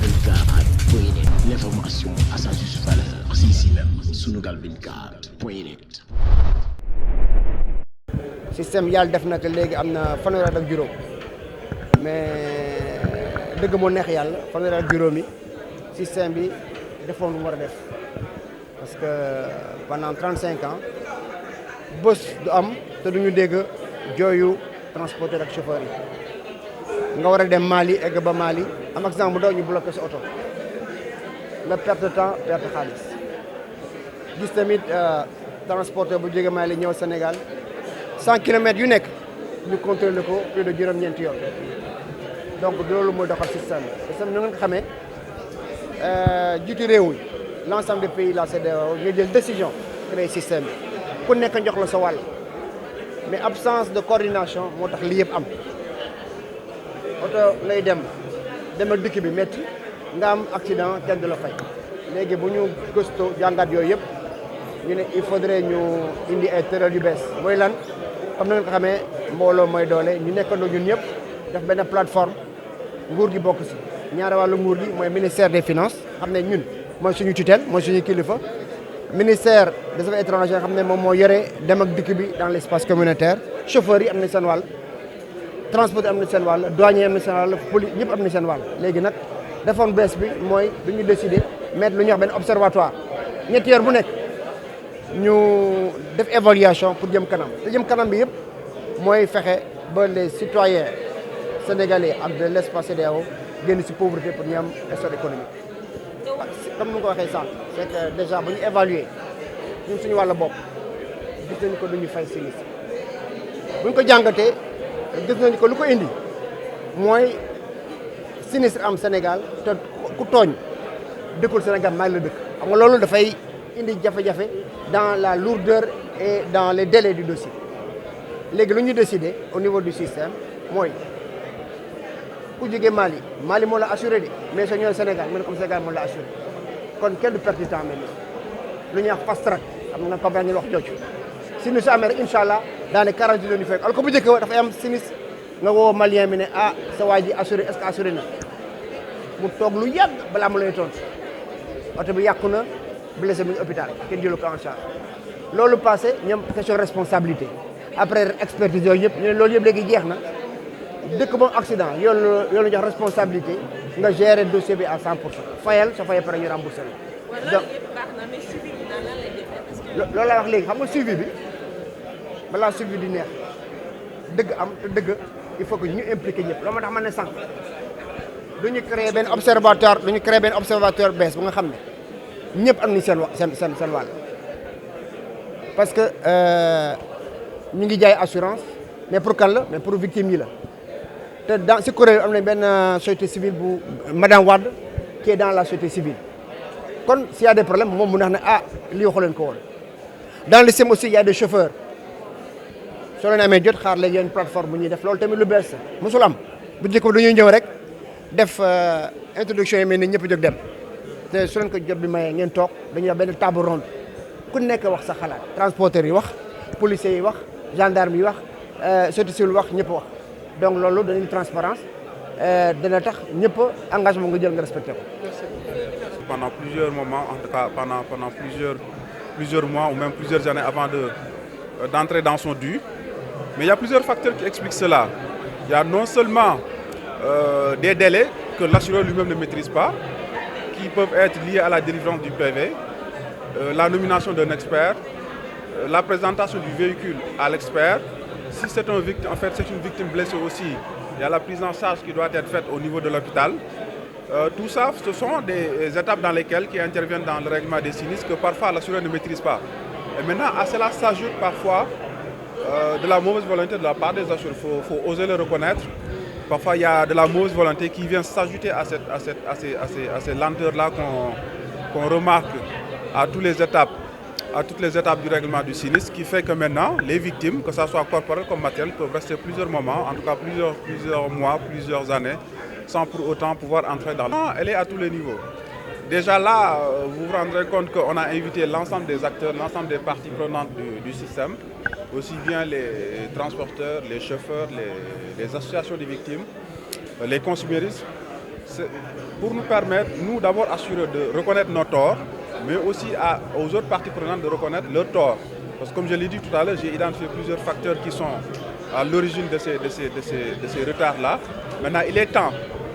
Sunugal24.net, l'information à sa juste valeur, c'est ici même, Sunugal24.net. système yàlla def na que léegi am na fanweeri at ak juróom mais dëgg moo neex yàlla fanweeri at ak juróom yi système bi defoon lu mu war a def parce que pendant 35 ans bés du am te duñu dégg jooyu transporteur ak chauffeur yi nga war a dem Mali egg ba Mali am accident bu ndaw ñu bloqué sa oto nga perte temps perte xaalis gis tamit transporteur bu jóge Mali ñëw Sénégal 100 kilomètres yu nekk ñu contrôlé ko plus de juróom-ñeenti yoon donc loolu mooy doxal système bi nga xamee jiitu réew mi l'ensemble des pays la CEDEAO nga jël décision créer système bi ku nekk jox la sa wàll mais absence de coordination moo tax lii yëpp am oto lay dem ak dikk bi métti nga am accident kenn du la fay léegi bu ñu gëstoo jàngat yooyu yëpp ñu ne il faudrait ñu indi ay tëral yu bees mooy lan comme na nga ko xamee mbooloo mooy doole ñu nekkandoo ñun ñëpp def benn plateforme nguur gi bokk si ñaari wàllu nguur gi mooy ministère des finances xam ne ñun mooy suñu tutelle mooy suñu kilifa ministère des affaires étrangères xam ne moom moo yore dem ak dikk bi dans l' espace communautaire chauffeurs yi am na seen wàll transport am na seen wàll douanier am na seen wàll police ñëpp am na seen wàll léegi nag defoon bees bi mooy du ñu décider mettre lu ñuy wax benn observatoire ñetti heure bu nekk ñu def évaluation pour jëm kanam te jëm kanam bi yëpp mooy fexe ba les citoyens sénégalais ak de l' espace CEDEAO génn si pauvreté pour ñu am essor économique comme ni nga ko waxee sànq c' est que déjà bu ñu évaluer ñun suñu wàll bopp gis nañu ko duñu fay sinistre bu ñu ko jàngatee gis nañu ko lu ko indi mooy sinistre am Sénégal te ku tooñ dëkkul Sénégal maa ngi la dëkk xam nga loolu dafay indi jafe-jafe dans la lourdeur et dans les délais du dossier léegi lu ñu décidé au niveau du système mooy ku jógee Mali moo la assuré de mais soo ñëwee Sénégal mu ne comme Sénégal moo la assuré kon kenn du perte du temps mel ni lu ñuy wax fast track xam nga comme ñu wax jooju sinistre amee rek incha allah daanaka 40 jours ñu fekk alors que bu njëkk dafay am sinistre nga woo malien bi ne ah sa waa ji assuré est-ce que assuré na mu toog lu yàgg balaa mu lay tontu oto bi yàqu na blessé mu hôpital kenn jëlu ko en charge loolu passé ñoom question responsabilité après expertise yooyu yëpp ñu ne loolu yëpp léegi jeex na dëkk ba accident yoon la jox responsabilité nga gérer dossier bi à 100% fayal soo fayee pare ñu remboursé la. donc loolu laa wax léegi xam nga suivi bi balaa suivi di neex dëgg am te dëgg il faut que ñu impliqué ñëpp loolu moo tax ma ne sànq du ñu créé benn observatoire bees bu nga xam ne ñëpp am nañu seen wàll parce que ñu ngi jaay assurance mais pour kan la mais pour victime yi la te dans si kuréel am nañ benn société civile bu madame Wade qui est dans la société civile kon s'il y a des problèmes moom mu neex ne ah lii waxu leen ko woon dans le système aussi il y a des chauffeurs soo leen amee jot xaar léegi yenn plateforme bu ñuy def loolu tamit lu bees mosul am bu njëkk ba dañuy ñëw rek def introduction yi mel ni ñëpp jóg dem te su leen ko jot bi mayee ngeen toog dañuy wax benn table ronde ku nekk wax sa xalaat transporteurs yi wax policiers yi wax gendarme yi wax société civile wax ñëpp wax donc loolu dañuy transparence dana tax ñëpp engagement nga jël nga respecté ko. Pendant plusieurs moments, en tout cas pendant plusieurs mois ou même plusieurs années avant d'entrer dans son dû. Mais il y a plusieurs facteurs qui expliquent cela. Il y a non seulement des délais que l'assureur lui-même ne maîtrise pas, qui peuvent être liés à la délivrance du PV, la nomination d'un expert, la présentation du véhicule à l'expert. Si c'est un victime, en fait, c'est une victime blessée aussi, il y a la prise en charge qui doit être faite au niveau de l'hôpital. Tout ça, ce sont des étapes dans lesquelles qui interviennent dans le règlement des sinistres que parfois l'assureur ne maîtrise pas. Et maintenant, à cela s'ajoute parfois de la mauvaise volonté de la part des assureurs. Il faut oser le reconnaître. Parfois, il y a de la mauvaise volonté qui vient s'ajouter à ces lenteurs-là qu'on remarque à toutes les étapes du règlement du sinistre, qui fait que maintenant, les victimes, que ce soit corporelles comme matérielles, peuvent rester plusieurs moments, en tout cas plusieurs mois, plusieurs années, sans pour autant pouvoir entrer dans le... Elle est à tous les niveaux. Déjà là, vous vous rendrez compte qu'on a invité l'ensemble des acteurs, l'ensemble des parties prenantes du système, aussi bien les transporteurs, les chauffeurs, les associations des victimes, les consuméristes. c'est pour nous permettre, nous d'abord assurer de reconnaître nos torts, mais aussi aux autres parties prenantes de reconnaître leurs torts. Parce que comme je l'ai dit tout à l'heure, j'ai identifié plusieurs facteurs qui sont à l'origine de ces retards-là. Maintenant, il est temps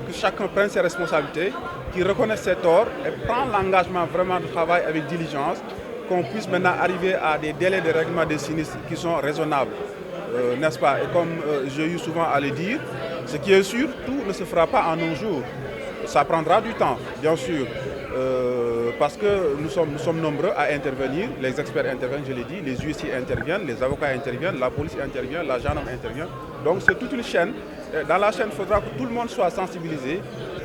que chacun prenne ses responsabilités, qu'il reconnaisse ses torts et prenne l'engagement vraiment de travailler avec diligence, qu'on puisse maintenant arriver à des délais de règlement des sinistres qui sont raisonnables, n'est-ce pas? Et comme j'ai eu souvent à le dire, ce qui est sûr, tout ne se fera pas en un jour. Ça prendra du temps, bien sûr, parce que nous sommes nombreux à intervenir, les experts interviennent, je l'ai dit, les huissiers interviennent, les avocats interviennent, la police intervient, la gendarmerie intervient. Donc c'est toute une chaîne. Dans la chaîne, il faudra que tout le monde soit sensibilisé,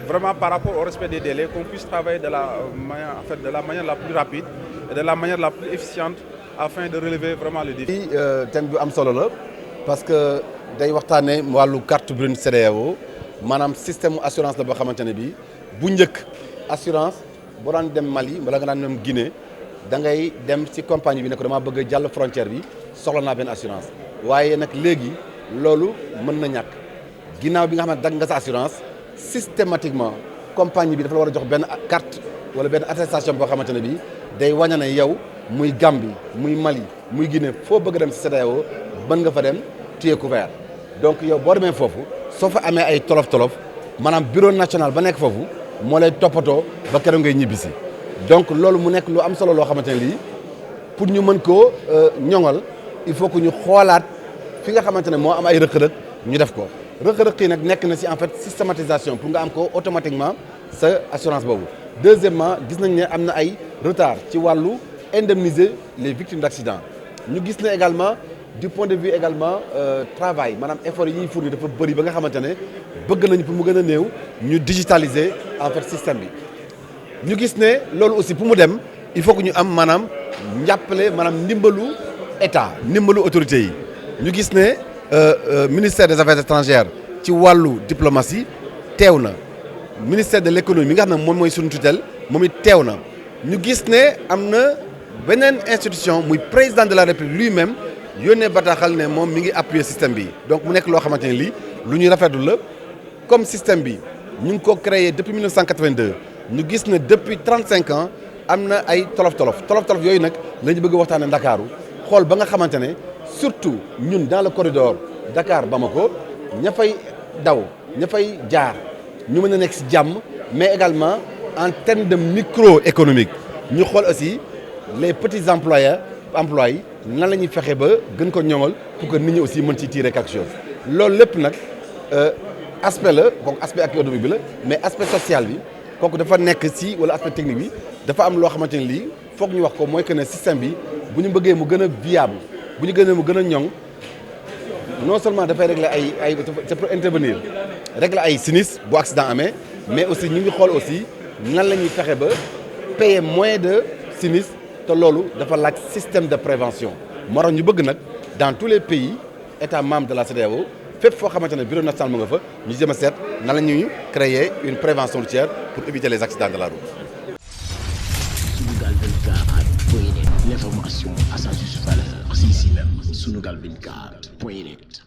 vraiment par rapport au respect des délais, qu'on puisse travailler de la manière la plus rapide et de la manière la plus efficiente afin de relever vraiment le défi. Thème bi am solo la parce que day waxtaanee wàllu carte brune CEDEAO maanaam système assurance la boo xamante ne bii bu njëkk assurance boo daan dem Mali wala nga daan dem Guinée da ngay dem ci compagnie bi ne ko dama bëgg a jàll frontière bi soxla naa benn assurance waaye nag léegi loolu mën na ñàkk ginnaaw bi nga xam ne dagg nga sa assurance systématiquement compagnie bi dafa la war a jox benn carte wala benn attestation boo xamante ne bii day wane ne yow muy Gambie muy Mali muy Guinée foo bëgg a dem ci CEDEAO mën nga fa dem tu es couvert donc yow boo demee foofu soo fa amee ay tolof-tolof maanaam bureau national ba nekk foofu moo lay toppatoo ba keroog ngay ñibbisi donc loolu mu nekk lu am solo loo xamante ne lii pour ñu mën koo ñoŋal il faut que ñu xoolaat fi nga xamante ne moo am ay rëq-rëq ñu def ko rëq-rëq yi nag nekk na ci en fait systématisation pour nga am ko automatiquement sa assurance boobu. Deuxièmement gis nañ ne am na ay retard ci wàllu indemniser les victimes d'accident ñu gis ne également du point de vue également travail maanaam effort yi ñuy fournir dafa bëri ba nga xamante ne bëgg nañu pour mu gën a néew ñu digitaliser en fait système bi ñu gis ne loolu aussi pour mu dem il faut que ñu am maanaam njàppale maanaam ndimbalu état ndimbalu autorité yi ñu gis ne ministère des affaires étrangères ci wàllu diplomatie teew na ministère de l'économie mi nga xam ne moom mooy suñu tutelle moom it teew na ñu gis ne am na beneen institution muy président de la république lui-même yónnee bataaxal ne moom mi ngi appuyer système bi donc mu nekk loo xamante ne lii lu ñuy rafetlu la comme système bi ñu ngi ko créé depuis 1982 ñu gis ne depuis 35 ans am na ay tolof-tolof yooyu nag la ñu bëgg waxtaanee Ndakaaru xool ba nga xamante ne surtout ñun dans le corridor Dakar Bamako ña fay daw ña fay jaar ñu mën a nekk ci jàmm mais également en termes de microéconomique ñu xool aussi les petits employés nan la ñuy fexe ba gën ko ñoŋal pour que nit ñi aussi mën ci tirer quelque chose loolu lépp nag aspect la kooku aspect économique bi la mais aspect social bi kooku dafa nekk ci wala aspect technique bi dafa am loo xamante ne lii foog ñu wax ko mooy que ne système bi bu ñu bëggee mu gën a viable bu ñu gënee mu gën a ñoŋ non seulement dafay régler ay c'est pour intervenir régler ay sinistre bu accident amee mais aussi ñu ngi xool aussi nan la ñuy fexe ba payer moins de sinistre te loolu dafa laaj système de prévention moo tax ñu bëgg nag dans tous les pays états membres de la CEDEAO fépp foo xamante ne bureau national mu nga fa ñu jëm a seet nan la ñuy créer une prévention routière pour éviter les accidents de la route. Sunugal 24.net, l'information à sa juste valeur, c'est ici même, Sunugal 24.net.